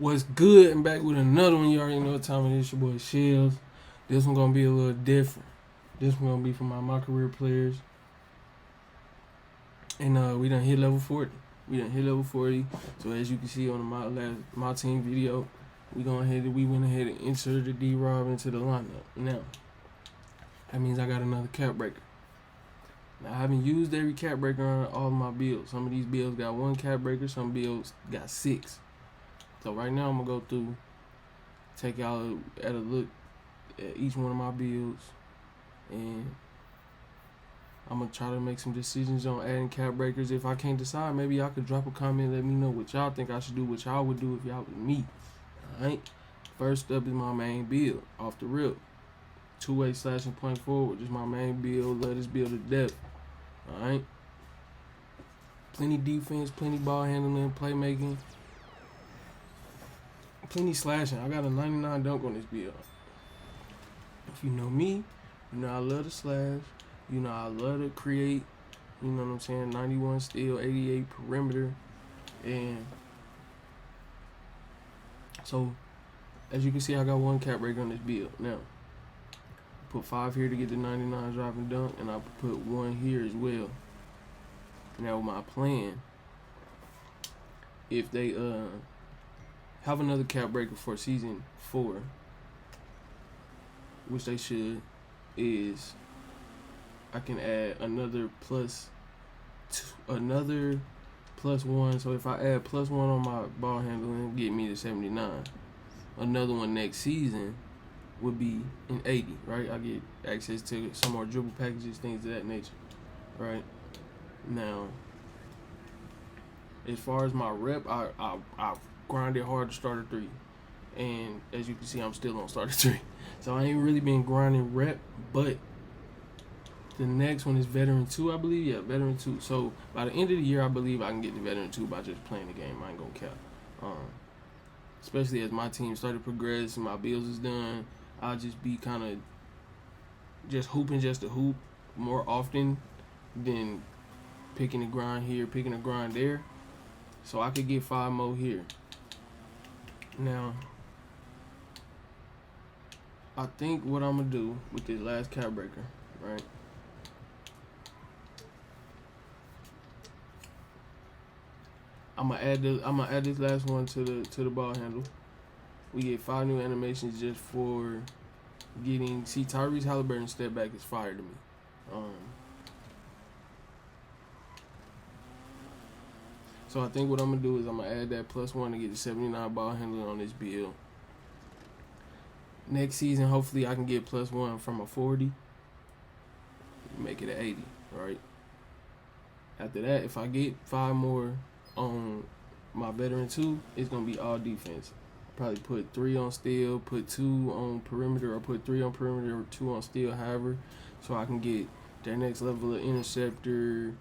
What's good? And back with another one. You already know what time it is. Your boy Shells. This one gonna be a little different. This one gonna be for my career players. And we done hit level 40. So as you can see on the my team video, we went ahead and inserted D-Rob into the lineup. Now that means I got another cap breaker. Now I haven't used every cap breaker on all of my builds. Some of these builds got one cap breaker, some builds got 6. So right now I'm gonna go through, take y'all at a look at each one of my builds, and I'm gonna try to make some decisions on adding cap breakers. If I can't decide, maybe y'all could drop a comment and let me know what y'all think I should do, what y'all would do if y'all was me. Alright? First up is my main build, off the rip. 2-way slashing point forward, just my main build. Love this build to death. Alright? Plenty defense, plenty ball handling, playmaking. Plenty slashing. I got a 99 dunk on this build. If you know me, you know I love to slash. You know I love to create. You know what I'm saying? 91 steal, 88 perimeter. And so, as you can see, I got one cap breaker on this build. Now, I put 5 here to get the 99 drop and dunk, and I put 1 here as well. Now, my plan, if they have another cap breaker for season 4, which they should, is I can add another plus 1. So if I add plus 1 on my ball handling, get me to 79. Another one next season would be an 80, right? I get access to some more dribble packages, things of that nature, right? Now, as far as my rep, I grinded hard to start a 3, and as you can see, I'm still on starter 3. So I ain't really been grinding rep, but the next one is veteran 2, I believe. Yeah, veteran 2. So by the end of the year, I believe I can get the veteran 2 by just playing the game. I ain't gonna cap. Especially as my team started to progress and my builds is done, I'll just be kind of just hooping just to hoop more often than picking a grind here, picking a grind there. So I could get 5 more here. Now, I think what I'm gonna do with this last cap breaker, right? I'm gonna add this last one to the ball handle. We get 5 new animations just for getting. See, Tyrese Halliburton step back is fire to me. So I think what I'm gonna do is I'm gonna add that plus 1 to get the 79 ball handling on this build. Next season, hopefully I can get plus 1 from a 40, make it an 80, right? After that, if I get 5 more on my veteran 2, it's gonna be all defense. Probably put 3 on steal, put 2 on perimeter, or put 3 on perimeter or 2 on steal, however, so I can get their next level of interceptor,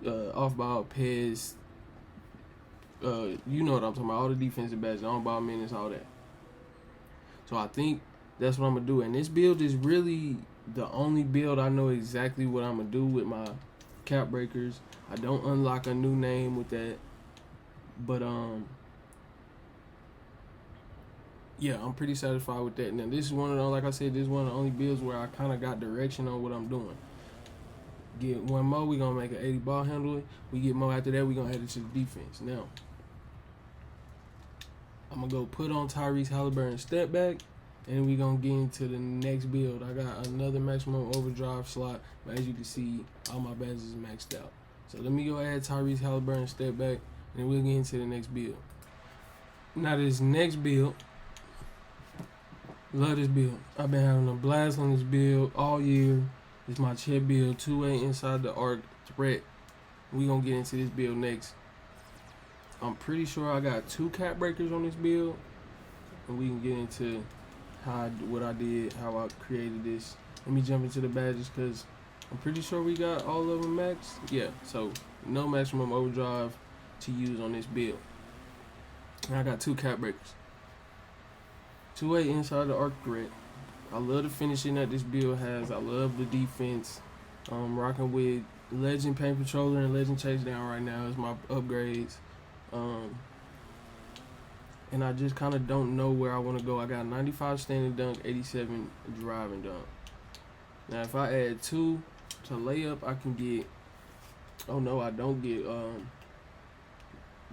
off-ball pass, you know what I'm talking about, all the defensive badges, on-ball minutes, all that. So I think that's what I'm going to do. And this build is really the only build I know exactly what I'm going to do with my cap breakers. I don't unlock a new name with that. But, yeah, I'm pretty satisfied with that. Now, this is one of the, like I said, this is one of the only builds where I kind of got direction on what I'm doing. Get 1 more, we're going to make an 80 ball handler. We get more after that, we're going to add it to the defense. Now, I'm going to go put on Tyrese Halliburton step back, and we're going to get into the next build. I got another maximum overdrive slot, but as you can see, all my badges is maxed out. So let me go add Tyrese Halliburton step back, and we'll get into the next build. Now this next build, love this build. I've been having a blast on this build all year. It's my Chet build, 2-way inside the arc threat. We're going to get into this build next. I'm pretty sure I got 2 cap breakers on this build, and we can get into what I did, how I created this. Let me jump into the badges because I'm pretty sure we got all of them maxed. Yeah, so no maximum overdrive to use on this build. And I got 2 cap breakers. 2-way inside the arc threat. I love the finishing that this build has. I love the defense. Rocking with Legend Paint Patroller and Legend Chase Down right now is my upgrades. and I just kind of don't know where I want to go. I got 95 standing dunk, 87 driving dunk. Now, if I add 2 to layup, I can get. Oh no, I don't get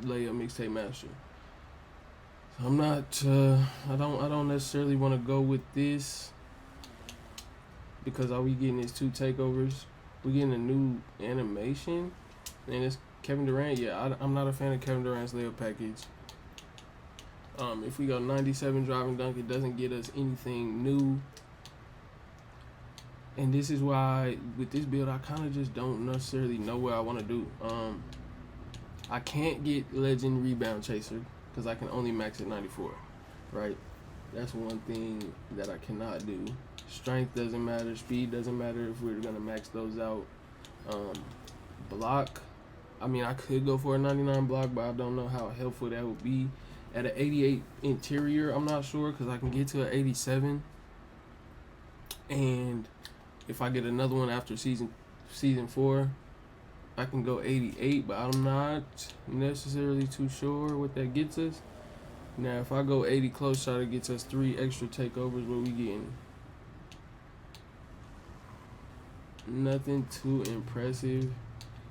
layup mixtape master. So I'm not. I don't necessarily want to go with this because all we getting is 2 takeovers. We getting a new animation, and it's Kevin Durant. Yeah, I'm not a fan of Kevin Durant's layup package. If we go 97 driving dunk, it doesn't get us anything new. And this is why, with this build, I kind of just don't necessarily know what I want to do. I can't get Legend Rebound Chaser because I can only max at 94, right? That's one thing that I cannot do. Strength doesn't matter. Speed doesn't matter if we're going to max those out. Block, I mean, I could go for a 99 block, but I don't know how helpful that would be. At an 88 interior, I'm not sure because I can get to an 87. And if I get another one after season 4, I can go 88, but I'm not necessarily too sure what that gets us. Now, if I go 80 close shot, it gets us 3 extra takeovers. What we getting? Nothing too impressive.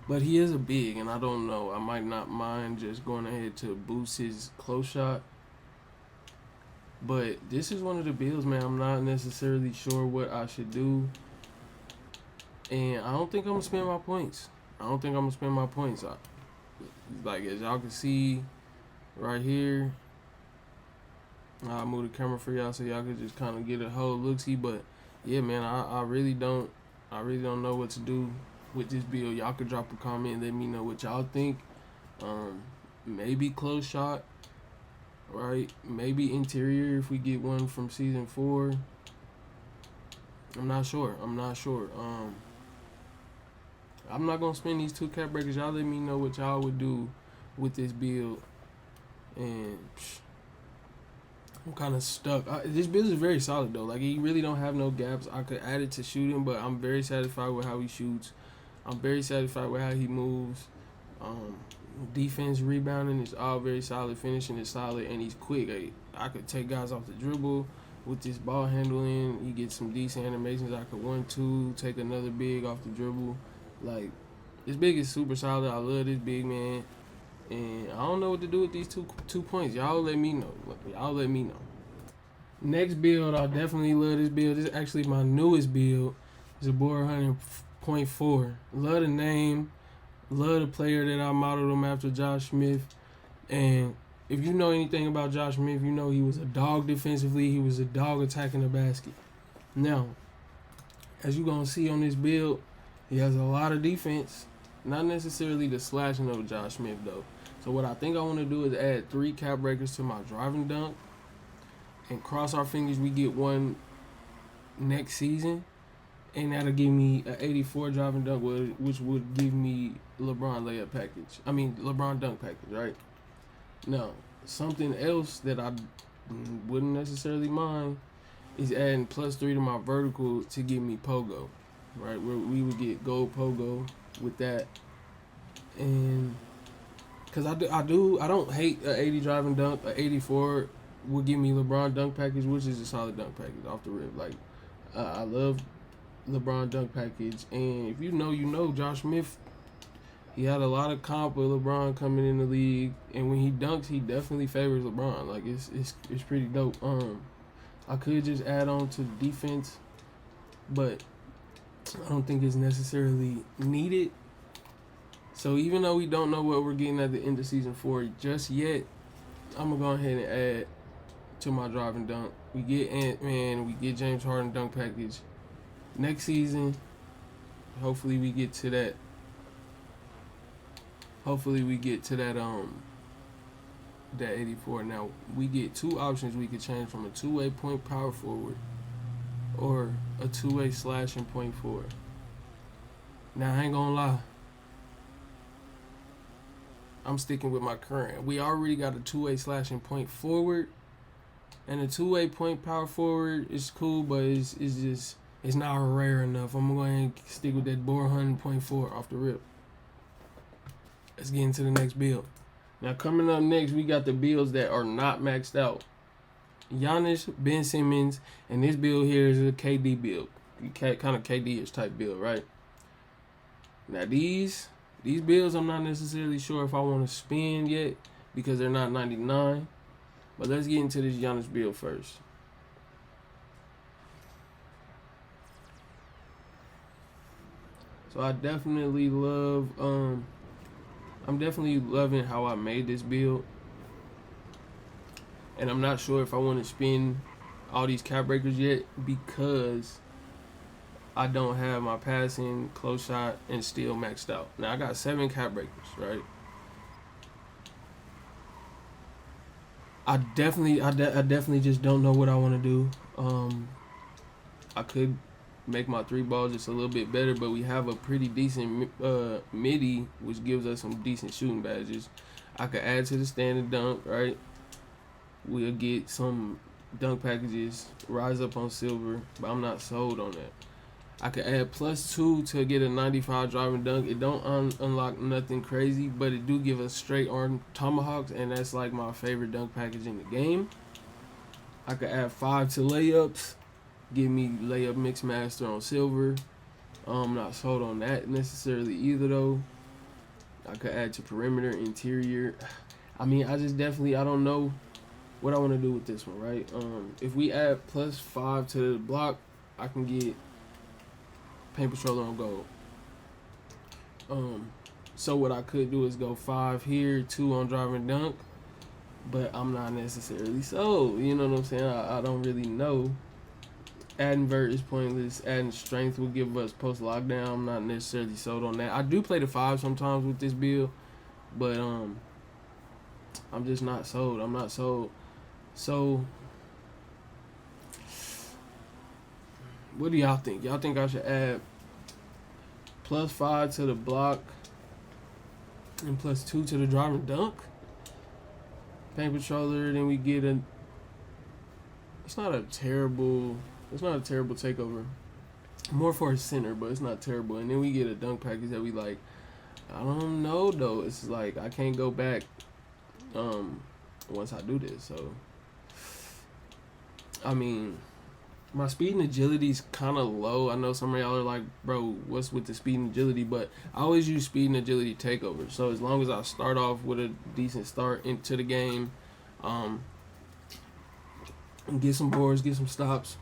But he is a big, and I don't know. I might not mind just going ahead to boost his close shot. But this is one of the builds, man. I'm not necessarily sure what I should do. And I don't think I'm going to spend my points. Like, as y'all can see right here, I'll move the camera for y'all so y'all can just kind of get a whole look-see. But, yeah, man, I really don't know what to do with this build. Y'all could drop a comment and let me know what y'all think. Maybe close shot, right? Maybe interior if we get one from season 4. I'm not sure. I'm not gonna spend these 2 cap breakers. Y'all let me know what y'all would do with this build. And I'm kind of stuck. This build is very solid though. Like, he really don't have no gaps. I could add it to shooting, but I'm very satisfied with how he shoots. I'm very satisfied with how he moves. Defense, rebounding is all very solid. Finishing is solid, and he's quick. I could take guys off the dribble with this ball handling. He gets some decent animations. I could 1-2, take another big off the dribble. Like, this big is super solid. I love this big, man. And I don't know what to do with these two points. Y'all let me know. Next build, I definitely love this build. This is actually my newest build. It's a Board 100.4. Love the name. Love the player that I modeled him after, Josh Smith. And if you know anything about Josh Smith, you know he was a dog defensively. He was a dog attacking the basket. Now, as you're going to see on this build, he has a lot of defense. Not necessarily the slashing of Josh Smith, though. So what I think I want to do is add 3 cap breakers to my driving dunk. And cross our fingers we get one next season. And that'll give me an 84 driving dunk, which would give me LeBron layup package. LeBron dunk package, right? Now, something else that I wouldn't necessarily mind is adding +3 to my vertical to give me pogo, right? Where we would get gold pogo with that. And because I don't hate an 80 driving dunk. An 84 would give me LeBron dunk package, which is a solid dunk package off the rip. Like, I love LeBron dunk package, and if you know Josh Smith, he had a lot of comp with LeBron coming in the league, and when he dunks, he definitely favors LeBron. Like, it's pretty dope. I could just add on to defense, but I don't think it's necessarily needed. So even though we don't know what we're getting at the end of season 4 just yet, I'm gonna go ahead and add to my driving dunk. We get Ant-Man, we get James Harden dunk package. Next season, hopefully we get to that. That 84. Now we get 2 options. We could change from a 2-way point power forward or a 2-way slashing point forward. Now I ain't gonna lie, I'm sticking with my current. We already got a 2-way slashing point forward, and a 2-way point power forward is cool, but it's not rare enough. I'm going to go ahead and stick with that Board 100.4 off the rip. Let's get into the next build. Now coming up next, we got the builds that are not maxed out. Giannis, Ben Simmons, and this build here is a KD build. Kind of KD-ish type build, right? Now these builds I'm not necessarily sure if I want to spin yet because they're not 99. But let's get into this Giannis build first. So I definitely love I'm definitely loving how I made this build. And I'm not sure if I want to spin all these cap breakers yet because I don't have my passing, close shot, and steal maxed out. Now I got 7 cap breakers, right? I definitely just don't know what I want to do. I could make my 3 balls just a little bit better, but we have a pretty decent midi, which gives us some decent shooting badges. I could add to the standard dunk, right? We'll get some dunk packages, rise up on silver, but I'm not sold on that. I could add +2 to get a 95 driving dunk. It don't unlock nothing crazy, but it do give us straight arm tomahawks, and that's like my favorite dunk package in the game. I could add 5 to layups, give me layup mix master on silver. I'm not sold on that necessarily either though. I could add to perimeter, interior. I mean, I don't know what I want to do with this one, right? If we add +5 to the block, I can get paint patroller on gold. So what I could do is go 5 here, 2 on driving dunk, but I'm not necessarily sold. You know what I'm saying? I don't really know. Adding vert is pointless. Adding strength will give us post lockdown. I'm not necessarily sold on that. I do play the 5 sometimes with this build, but I'm just not sold. I'm not sold. So what do y'all think? Y'all think I should add +5 to the block and +2 to the driving dunk? Paint patroller, then we get a. It's not a terrible takeover. More for a center, but it's not terrible. And then we get a dunk package that we like. I don't know though. It's like I can't go back once I do this. So I mean, my speed and agility is kind of low. I know some of y'all are like, bro, what's with the speed and agility? But I always use speed and agility takeover. So as long as I start off with a decent start into the game, and get some boards, get some stops,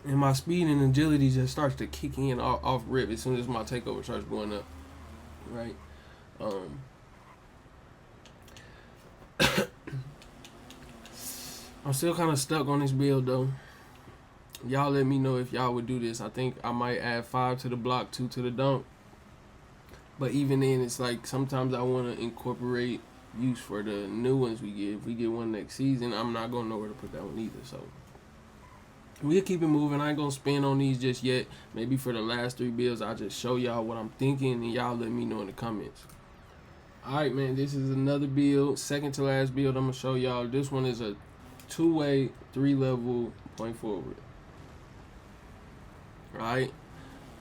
and my speed and agility just starts to kick in off rip as soon as my takeover starts going up, right? I'm still kind of stuck on this build though. Y'all let me know if y'all would do this. I think I might add 5 to the block, 2 to the dunk. But even then, it's like sometimes I want to incorporate use for the new ones we get. If we get one next season, I'm not going to know where to put that one either. So we'll keep it moving. I ain't going to spin on these just yet. Maybe for the last 3 builds, I'll just show y'all what I'm thinking and y'all let me know in the comments. Alright, man, this is another build. Second to last build I'm going to show y'all. This one is a 2-way, 3-level point forward. Right?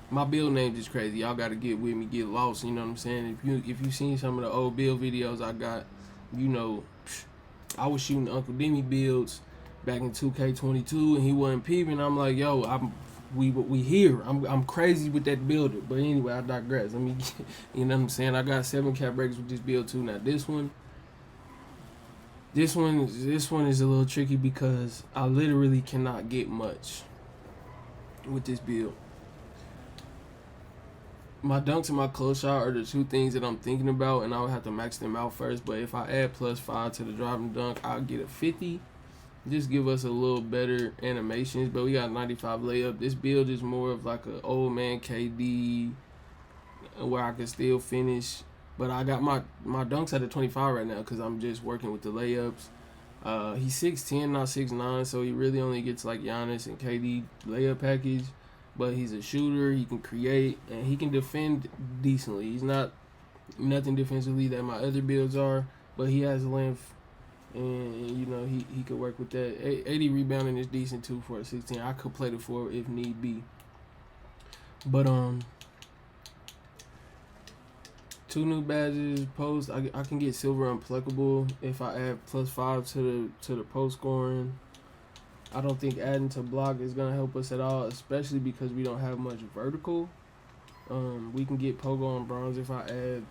My build name is crazy. Y'all gotta get with me, get lost. You know what I'm saying? If you seen some of the old build videos I got, you know, I was shooting Uncle Demi builds back in 2K22, and he wasn't peeping. I'm like, yo, we here. I'm crazy with that builder. But anyway, I digress. Let me, you know what I'm saying? I got 7 cap breakers with this build too. Now this one is a little tricky because I literally cannot get much with this build. My dunks and my close shot are the 2 things that I'm thinking about, and I would have to max them out first. But if I add +5 to the driving dunk, I'll get a 50. Just give us a little better animations. But we got 95 layup. This build is more of like an old man KD, where I can still finish. But I got my dunks at a 25 right now because I'm just working with the layups. He's 6'10", not 6'9", so he really only gets like Giannis and KD layup package. But he's a shooter, he can create, and he can defend decently. He's not nothing defensively that my other builds are, but he has length, and you know he could work with that. 80 rebounding is decent too for a 16. I could play the 4 if need be. But 2 new badges. Post. I can get silver unpluckable if I add +5 to the post scoring. I don't think adding to block is gonna help us at all, especially because we don't have much vertical. We can get pogo on bronze if I add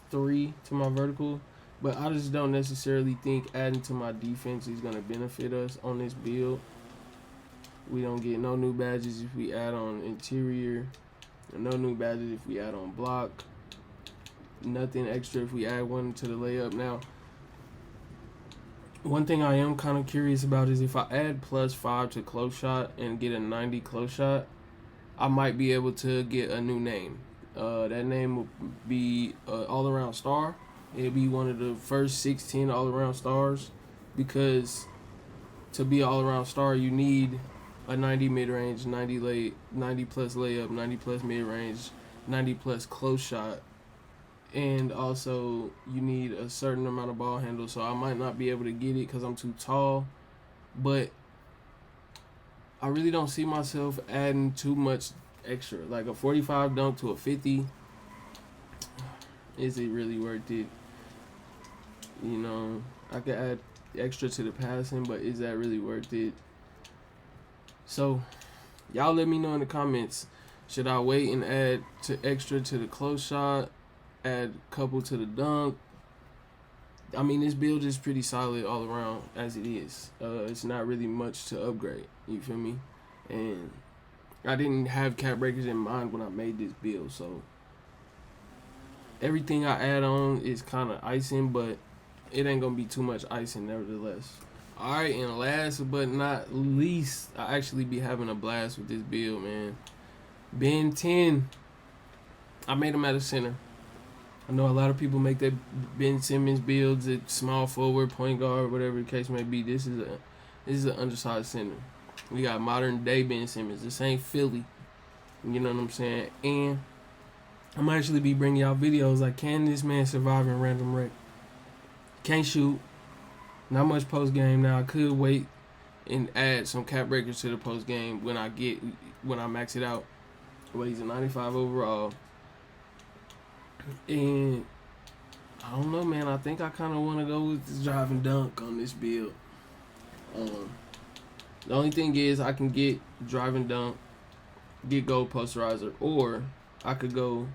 3 to my vertical, but I just don't necessarily think adding to my defense is gonna benefit us on this build. We don't get no new badges if we add on interior, no new badges if we add on block, nothing extra if we add 1 to the layup. Now, one thing I am kind of curious about is if I add +5 to close shot and get a 90 close shot, I might be able to get a new name. That name will be all-around star. It'll be one of the first 16 all-around stars, because to be all-around star, you need a 90 mid-range, 90 plus layup, 90 plus mid-range, 90 plus close shot, and also you need a certain amount of ball handle. So I might not be able to get it because I'm too tall, but I really don't see myself adding too much extra. Like a 45 dunk to a 50, is it really worth it? You know, I could add extra to the passing, but is that really worth it? So y'all let me know in the comments, should I wait and add extra to the close shot, add a couple to the dunk? I mean, this build is pretty solid all around as it is. It's not really much to upgrade, you feel me? And I didn't have cap breakers in mind when I made this build, so everything I add on is kind of icing, but it ain't gonna be too much icing nevertheless. Alright, and last but not least, I actually be having a blast with this build, man. Ben 10, I made him at a center. I know a lot of people make that Ben Simmons builds at small forward, point guard, whatever the case may be. This is an undersized center. We got modern day Ben Simmons. This ain't Philly. You know what I'm saying? And I'm actually be bringing y'all videos like, can this man survive in random rec? Can't shoot. Not much post game. Now I could wait and add some cap breakers to the post game when I max it out. But he's a 95 overall. And I don't know, man. I think I kind of want to go with this drive and dunk on this build. The only thing is I can get drive and dunk, get gold posterizer, or I could go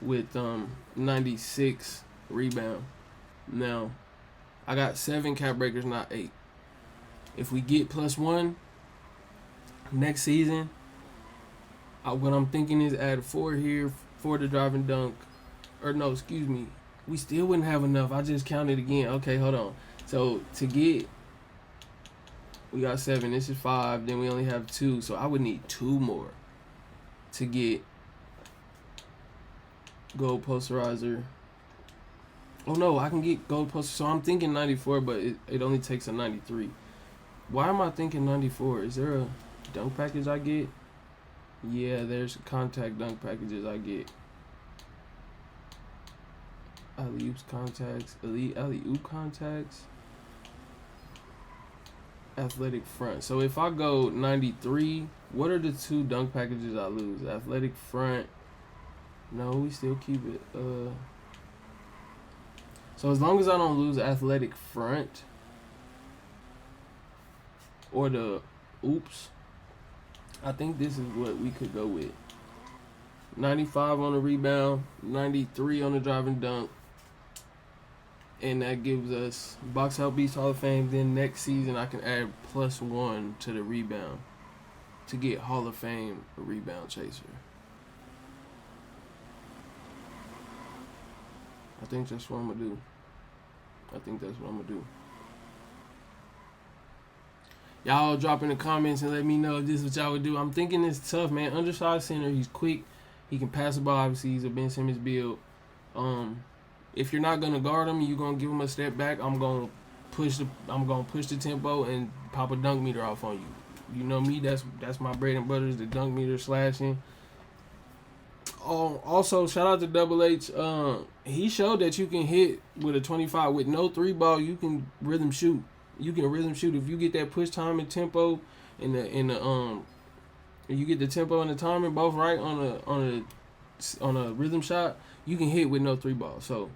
with 96 rebound. Now, I got 7 cap breakers, not 8. If we get +1 next season, what I'm thinking is add 4 here for the drive and dunk. Or no, excuse me. We still wouldn't have enough. I just counted again. Okay, hold on. So to get, we got 7. This is 5. Then we only have 2. So I would need 2 more to get gold posterizer. Oh no, I can get gold poster. So I'm thinking 94, but it only takes a 93. Why am I thinking 94? Is there a dunk package I get? Yeah, there's contact dunk packages I get. Alley-oops contacts, elite alley-oop contacts, athletic front. So if I go 93, what are the 2 dunk packages I lose? Athletic front. No, we still keep it. So as long as I don't lose athletic front or the oops, I think this is what we could go with. 95 on the rebound, 93 on the drive and dunk. And that gives us Box Out Beast Hall of Fame. Then next season I can add +1 to the rebound to get Hall of Fame rebound chaser. I think that's what I'm going to do. Y'all drop in the comments and let me know if this is what y'all would do. I'm thinking it's tough, man. Undersized center. He's quick. He can pass the ball. Obviously, he's a Ben Simmons build. If you're not gonna guard him, you're gonna give him a step back. I'm gonna push the tempo and pop a dunk meter off on you. You know me. That's my bread and butter is the dunk meter slashing. Also, shout out to Double H. He showed that you can hit with a 25 with no 3 ball. You can rhythm shoot. If you get that push time and tempo and the and you get the tempo and the timing both right on a rhythm shot, you can hit with no 3 ball. So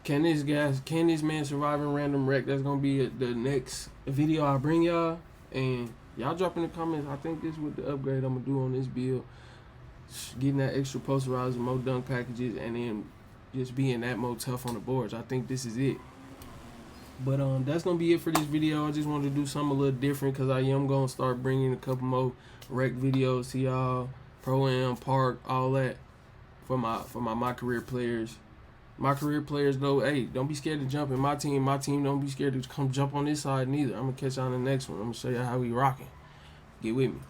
can this man survive in random wreck? That's gonna be the next video I bring y'all, and y'all drop in the comments. I think this with the upgrade I'm gonna do on this build, getting that extra posterizer, more dunk packages, and then just being that more tough on the boards. I think this is it. But that's gonna be it for this video. I just wanted to do something a little different because I am gonna start bringing a couple more rec videos to y'all, pro-am, park, all that for my career players. My career players though, hey, don't be scared to jump in my team. My team don't be scared to come jump on this side neither. I'm gonna catch y'all on the next one. I'm gonna show y'all how we rocking. Get with me.